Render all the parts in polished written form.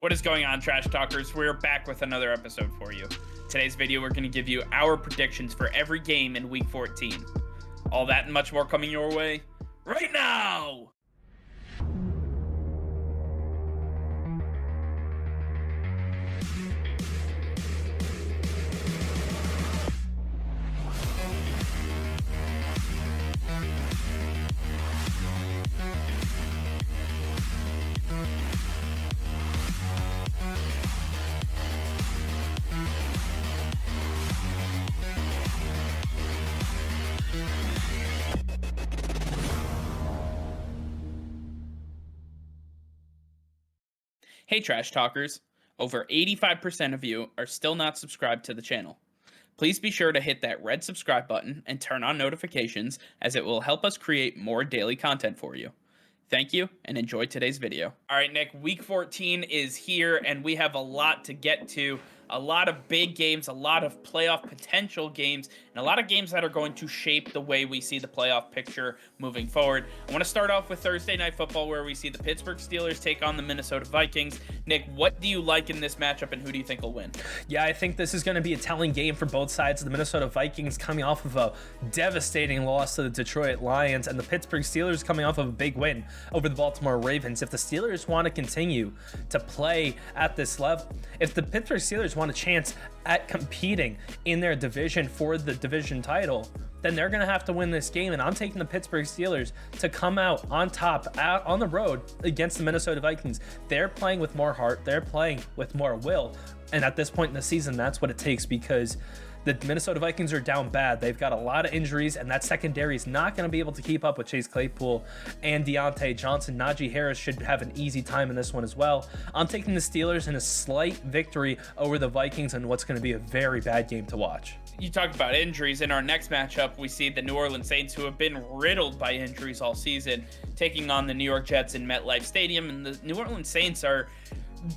What is going on, Trash Talkers? We're back with another episode for you. Today's video, we're going to give you our predictions for every game in Week 14. All that and much more coming your way right now! Hey Trash Talkers, over 85% of you are still not subscribed to the channel. Please be sure to hit that red subscribe button and turn on notifications, as it will help us create more daily content for you. Thank you and enjoy today's video. All right, Nick, Week 14 is here and we have a lot to get to. A lot of big games, a lot of playoff potential games, and a lot of games that are going to shape the way we see the playoff picture moving forward. I want to start off with Thursday Night Football, where we see the Pittsburgh Steelers take on the Minnesota Vikings. Nick, what do you like in this matchup, and who do you think will win? Yeah, I think this is going to be a telling game for both sides. The Minnesota Vikings coming off of a devastating loss to the Detroit Lions, and the Pittsburgh Steelers coming off of a big win over the Baltimore Ravens. If the Steelers want to continue to play at this level, if the Pittsburgh Steelers want a chance at competing in their division for the division title, then they're going to have to win this game. And I'm taking the Pittsburgh Steelers to come out on top out on the road against the Minnesota Vikings. They're playing with more heart. They're playing with more will. And at this point in the season, that's what it takes, because the Minnesota Vikings are down bad. They've got a lot of injuries, and that secondary is not going to be able to keep up with Chase Claypool and Deontay Johnson. Najee Harris should have an easy time in this one as well. I'm taking the Steelers in a slight victory over the Vikings in what's going to be a very bad game to watch. You talk about injuries. In our next matchup, we see the New Orleans Saints, who have been riddled by injuries all season, taking on the New York Jets in MetLife Stadium. And the New Orleans Saints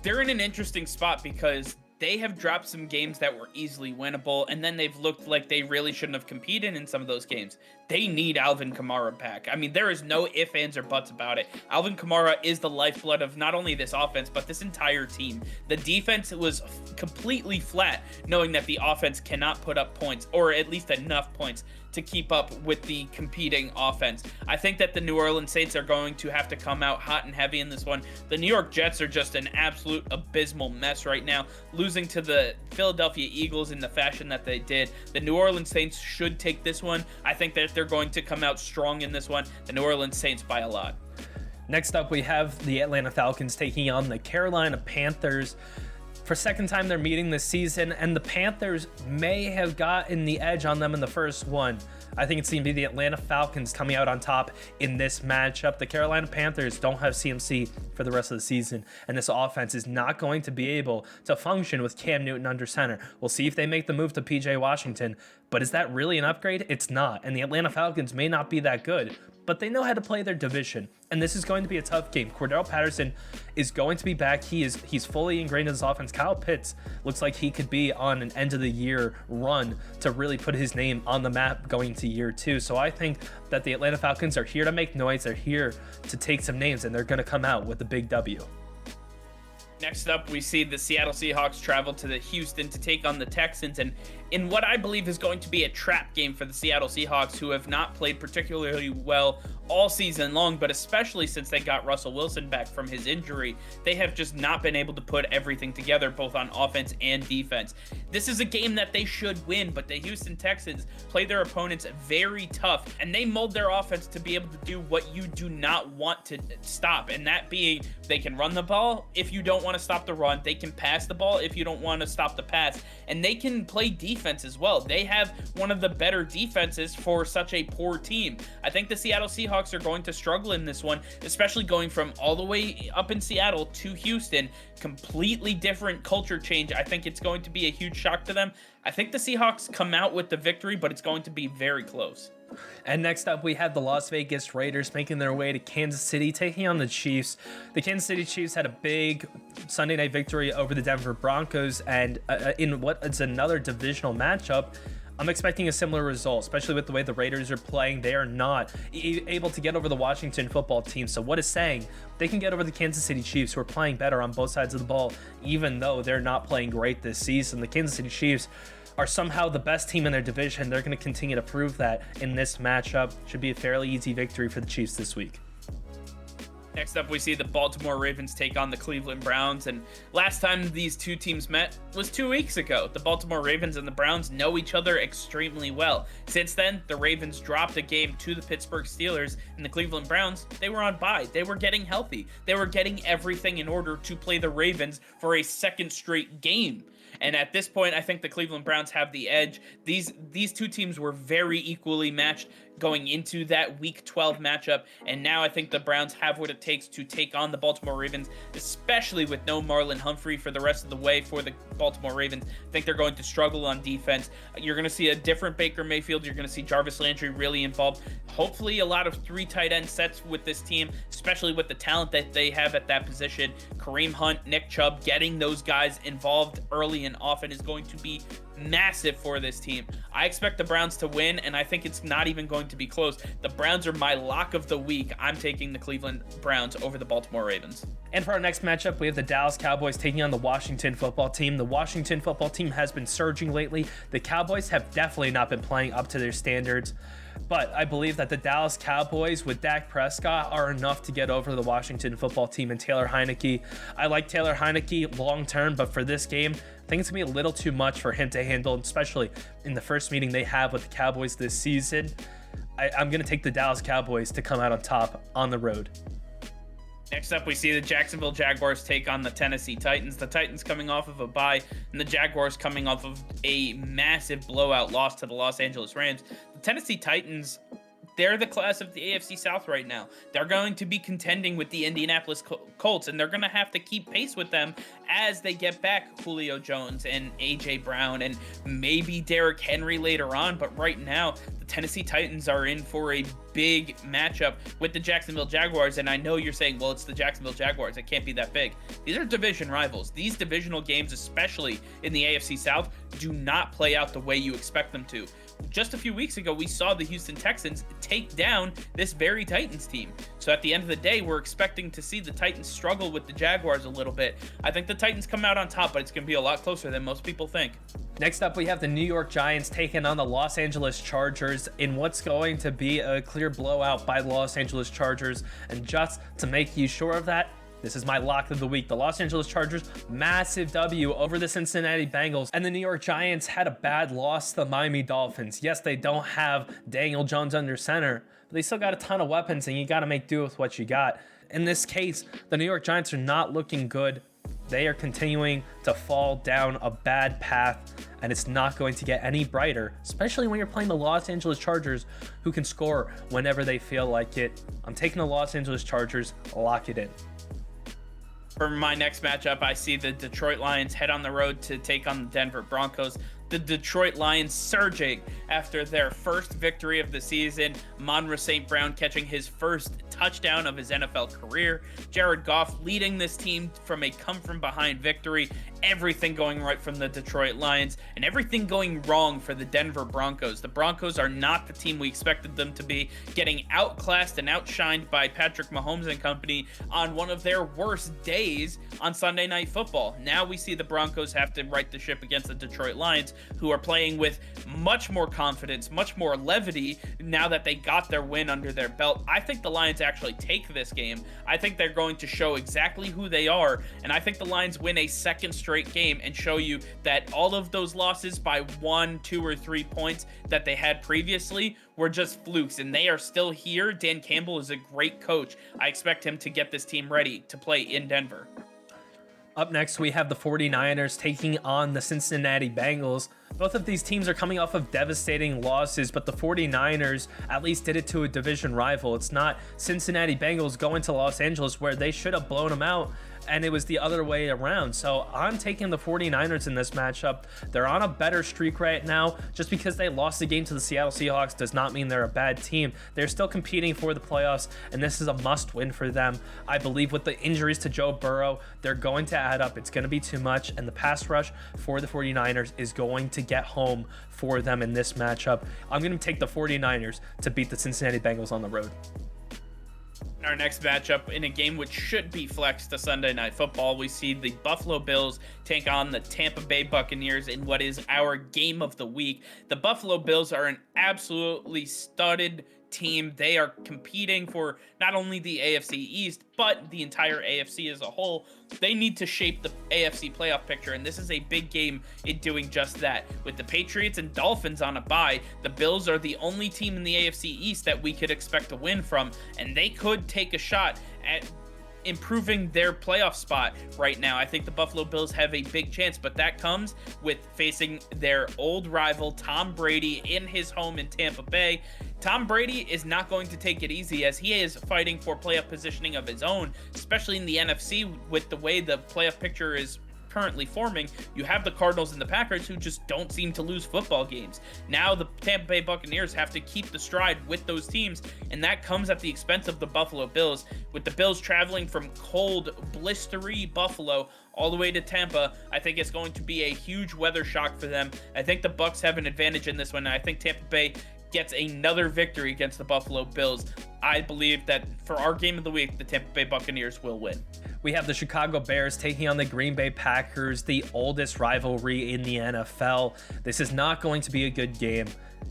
they're in an interesting spot because they have dropped some games that were easily winnable, and then they've looked like they really shouldn't have competed in some of those games. They need Alvin Kamara back. I mean, there is no ifs, ands, or buts about it. Alvin Kamara is the lifeblood of not only this offense, but this entire team. The defense was completely flat, knowing that the offense cannot put up points, or at least enough points to keep up with the competing offense. I think that the New Orleans Saints are going to have to come out hot and heavy in this one. The New York Jets are just an absolute abysmal mess right now, losing to the Philadelphia Eagles in the fashion that they did. The New Orleans Saints should take this one. I think that they're going to come out strong in this one. The New Orleans Saints by a lot. Next up, we have the Atlanta Falcons taking on the Carolina Panthers. For second time they're meeting this season, and the Panthers may have gotten the edge on them in the first one. I think it's going to be the Atlanta Falcons coming out on top in this matchup. The Carolina Panthers don't have CMC for the rest of the season, and this offense is not going to be able to function with Cam Newton under center. We'll see if they make the move to PJ Washington, but is that really an upgrade? It's not, and the Atlanta Falcons may not be that good, but they know how to play their division, and this is going to be a tough game. Cordell Patterson is going to be back. He's fully ingrained in this offense. Kyle Pitts looks like he could be on an end-of-the-year run to really put his name on the map going to year two. So I think that the Atlanta Falcons are here to make noise. They're here to take some names, and they're going to come out with a big W. Next up, we see the Seattle Seahawks travel to Houston to take on the Texans, and in what I believe is going to be a trap game for the Seattle Seahawks, who have not played particularly well all season long, but especially since they got Russell Wilson back from his injury, they have just not been able to put everything together, both on offense and defense. This is a game that they should win, but the Houston Texans play their opponents very tough, and they mold their offense to be able to do what you do not want to stop, and that being they can run the ball if you don't want to stop the run, they can pass the ball if you don't want to stop the pass, and they can play defense as well. They have one of the better defenses for such a poor team. I think the Seattle Seahawks are going to struggle in this one, especially going from all the way up in Seattle to Houston. Completely different culture change. I think it's going to be a huge shock to them. I think the Seahawks come out with the victory, but it's going to be very close. And next up, we have the Las Vegas Raiders making their way to Kansas City, taking on the Chiefs. The Kansas City Chiefs had a big Sunday night victory over the Denver Broncos, and in what is another divisional matchup, I'm expecting a similar result, especially with the way the Raiders are playing. They are not able to get over the Washington football team. So what is saying they can get over the Kansas City Chiefs, who are playing better on both sides of the ball, even though they're not playing great this season. The Kansas City Chiefs are somehow the best team in their division. They're going to continue to prove that in this matchup. Should be a fairly easy victory for the Chiefs this week. Next up, we see the Baltimore Ravens take on the Cleveland Browns, and last time these two teams met was 2 weeks ago. The Baltimore Ravens and the Browns know each other extremely well. Since then, the Ravens dropped a game to the Pittsburgh Steelers, and the Cleveland Browns, they were on bye. They were getting healthy. They were getting everything in order to play the Ravens for a second straight game. And at this point, I think the Cleveland Browns have the edge. These two teams were very equally matched going into that Week 12 matchup, and now I think the Browns have what it takes to take on the Baltimore Ravens, especially with no Marlon Humphrey for the rest of the way for the Baltimore Ravens. I think they're going to struggle on defense. You're going to see a different Baker Mayfield. You're going to see Jarvis Landry really involved. Hopefully a lot of 3 tight end sets with this team, especially with the talent that they have at that position. Kareem Hunt, Nick Chubb, getting those guys involved early and often is going to be massive for this team. I expect the Browns to win, and I think it's not even going to be close. The Browns are my lock of the week. I'm taking the Cleveland Browns over the Baltimore Ravens. And for our next matchup, we have the Dallas Cowboys taking on the Washington football team. The Washington football team has been surging lately. The Cowboys have definitely not been playing up to their standards. But I believe that the Dallas Cowboys with Dak Prescott are enough to get over the Washington football team and Taylor Heineke. I like Taylor Heineke long term, but for this game, I think it's going to be a little too much for him to handle, especially in the first meeting they have with the Cowboys this season. I'm going to take the Dallas Cowboys to come out on top on the road. Next up, we see the Jacksonville Jaguars take on the Tennessee Titans. The Titans coming off of a bye, and the Jaguars coming off of a massive blowout loss to the Los Angeles Rams. The Tennessee Titans, they're the class of the AFC South right now. They're going to be contending with the Indianapolis Colts, and they're going to have to keep pace with them as they get back Julio Jones and A.J. Brown and maybe Derrick Henry later on. But right now, the Tennessee Titans are in for a big matchup with the Jacksonville Jaguars. And I know you're saying, well, it's the Jacksonville Jaguars. It can't be that big. These are division rivals. These divisional games, especially in the AFC South, do not play out the way you expect them to. Just a few weeks ago, we saw the Houston Texans take down this very Titans team. So at the end of the day, we're expecting to see the Titans struggle with the Jaguars a little bit. I think the Titans come out on top, but it's going to be a lot closer than most people think. Next up, we have the New York Giants taking on the Los Angeles Chargers in what's going to be a clear blowout by the Los Angeles Chargers. And just to make you sure of that, this is my lock of the week. The Los Angeles Chargers, massive W over the Cincinnati Bengals. And the New York Giants had a bad loss to the Miami Dolphins. Yes, they don't have Daniel Jones under center, but they still got a ton of weapons, and you got to make do with what you got. In this case, the New York Giants are not looking good. They are continuing to fall down a bad path, and it's not going to get any brighter, especially when you're playing the Los Angeles Chargers, who can score whenever they feel like it. I'm taking the Los Angeles Chargers. Lock it in. For my next matchup, I see the Detroit Lions head on the road to take on the Denver Broncos. The Detroit Lions surging after their first victory of the season. Monra St. Brown catching his first touchdown of his NFL career. Jared Goff leading this team from a come-from-behind victory. Everything going right from the Detroit Lions and everything going wrong for the Denver Broncos. The Broncos are not the team we expected them to be, getting outclassed and outshined by Patrick Mahomes and company on one of their worst days on Sunday Night Football. Now we see the Broncos have to right the ship against the Detroit Lions, who are playing with much more confidence, much more levity now that they got their win under their belt. I think the Lions actually take this game. I think they're going to show exactly who they are, and I think the Lions win a second straight game and show you that all of those losses by 1, 2, or 3 points that they had previously were just flukes, and they are still here. Dan Campbell is a great coach. I expect him to get this team ready to play in Denver. Up next, we have the 49ers taking on the Cincinnati Bengals. Both of these teams are coming off of devastating losses, but the 49ers at least did it to a division rival. It's not Cincinnati Bengals going to Los Angeles where they should have blown them out, and it was the other way around. So I'm taking the 49ers in this matchup. They're on a better streak right now. Just because they lost the game to the Seattle Seahawks does not mean they're a bad team. They're still competing for the playoffs, and this is a must win for them. I believe with the injuries to Joe Burrow, they're going to add up. It's going to be too much, and the pass rush for the 49ers is going to get home for them in this matchup. I'm going to take the 49ers to beat the Cincinnati Bengals on the road. Our next matchup, in a game which should be flexed to Sunday Night Football, we see the Buffalo Bills take on the Tampa Bay Buccaneers in what is our game of the week. The Buffalo Bills are an absolutely studded team. They are competing for not only the AFC East, but the entire AFC as a whole. They need to shape the AFC playoff picture, and this is a big game in doing just that. With the Patriots and Dolphins on a bye, the Bills are the only team in the AFC East that we could expect to win from, and they could take a shot at improving their playoff spot right now. I think the Buffalo Bills have a big chance, but that comes with facing their old rival Tom Brady in his home in Tampa Bay. Tom Brady is not going to take it easy, as he is fighting for playoff positioning of his own, especially in the NFC with the way the playoff picture is currently forming. You have the Cardinals and the Packers who just don't seem to lose football games. Now the Tampa Bay Buccaneers have to keep the stride with those teams, and that comes at the expense of the Buffalo Bills. With the Bills traveling from cold, blistery Buffalo all the way to Tampa, I think it's going to be a huge weather shock for them. I think the Bucs have an advantage in this one, and I think Tampa Bay gets another victory against the Buffalo Bills. I believe that for our game of the week, the Tampa Bay Buccaneers will win. We have the Chicago Bears taking on the Green Bay Packers, the oldest rivalry in the NFL. This is not going to be a good game.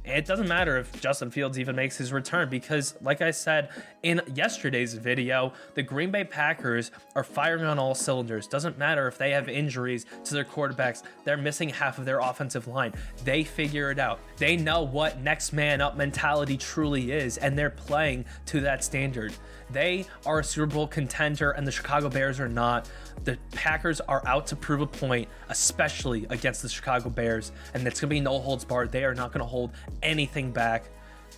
It doesn't matter if Justin Fields even makes his return, because like I said in yesterday's video, the Green Bay Packers are firing on all cylinders. Doesn't matter if they have injuries to their quarterbacks. They're missing half of their offensive line. They figure it out. They know what next man up mentality truly is, and they're playing to that standard. They are a Super Bowl contender, and the Chicago Bears are not. The Packers are out to prove a point, especially against the Chicago Bears, and it's going to be no holds barred. They are not going to hold anything back.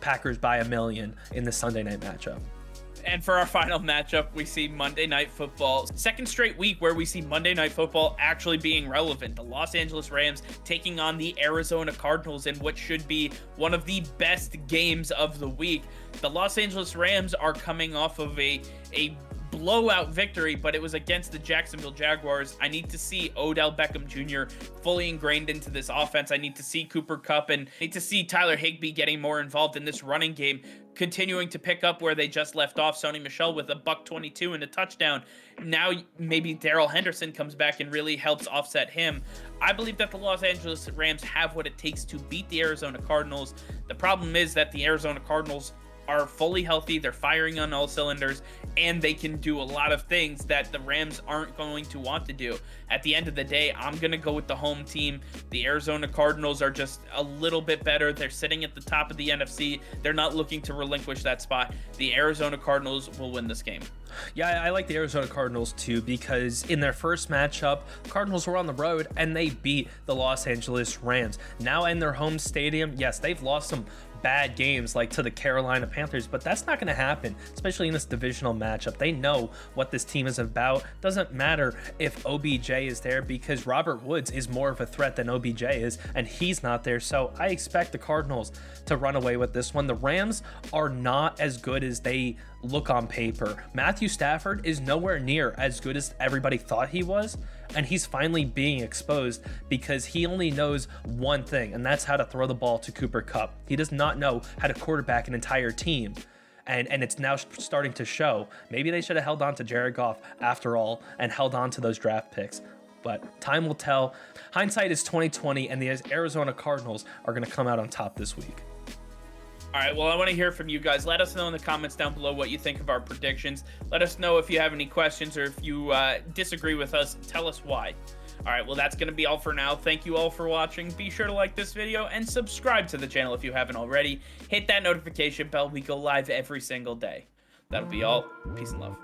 Packers by a million in the Sunday night matchup. And for our final matchup, we see Monday Night Football. Second straight week where we see Monday Night Football actually being relevant. The Los Angeles Rams taking on the Arizona Cardinals in what should be one of the best games of the week. The Los Angeles Rams are coming off of a blowout victory, but it was against the Jacksonville Jaguars. I need to see Odell Beckham Jr. fully ingrained into this offense. I need to see Cooper Kupp and need to see Tyler Higbee getting more involved in this running game, continuing to pick up where they just left off. Sony Michel with a $122 and a touchdown. Now maybe Darrell Henderson comes back and really helps offset him. I believe that the Los Angeles Rams have what it takes to beat the Arizona Cardinals. The problem is that the Arizona Cardinals are fully healthy, they're firing on all cylinders, and they can do a lot of things that the Rams aren't going to want to do. At the end of the day, I'm going to go with the home team. The Arizona Cardinals are just a little bit better. They're sitting at the top of the NFC. They're not looking to relinquish that spot. The Arizona Cardinals will win this game. Yeah, I like the Arizona Cardinals too, because in their first matchup, Cardinals were on the road and they beat the Los Angeles Rams. Now in their home stadium, yes, they've lost some bad games like to the Carolina Panthers, but that's not going to happen, especially in this divisional matchup. They know what this team is about. Doesn't matter if OBJ is there, because Robert Woods is more of a threat than OBJ is, and he's not there. So I expect the Cardinals to run away with this one. The Rams are not as good as they look on paper. Matthew Stafford is nowhere near as good as everybody thought he was, and he's finally being exposed because he only knows one thing, and that's how to throw the ball to Cooper Kupp. He does not know how to quarterback an entire team, and it's now starting to show. Maybe they should have held on to Jared Goff after all and held on to those draft picks, but time will tell. Hindsight is 2020, and the Arizona Cardinals are going to come out on top this week. All right, well, I want to hear from you guys. Let us know in the comments down below what you think of our predictions. Let us know if you have any questions, or if you disagree with us, tell us why. All right, well, that's going to be all for now. Thank you all for watching. Be sure to like this video and subscribe to the channel if you haven't already. Hit that notification bell. We go live every single day. That'll be all. Peace and love.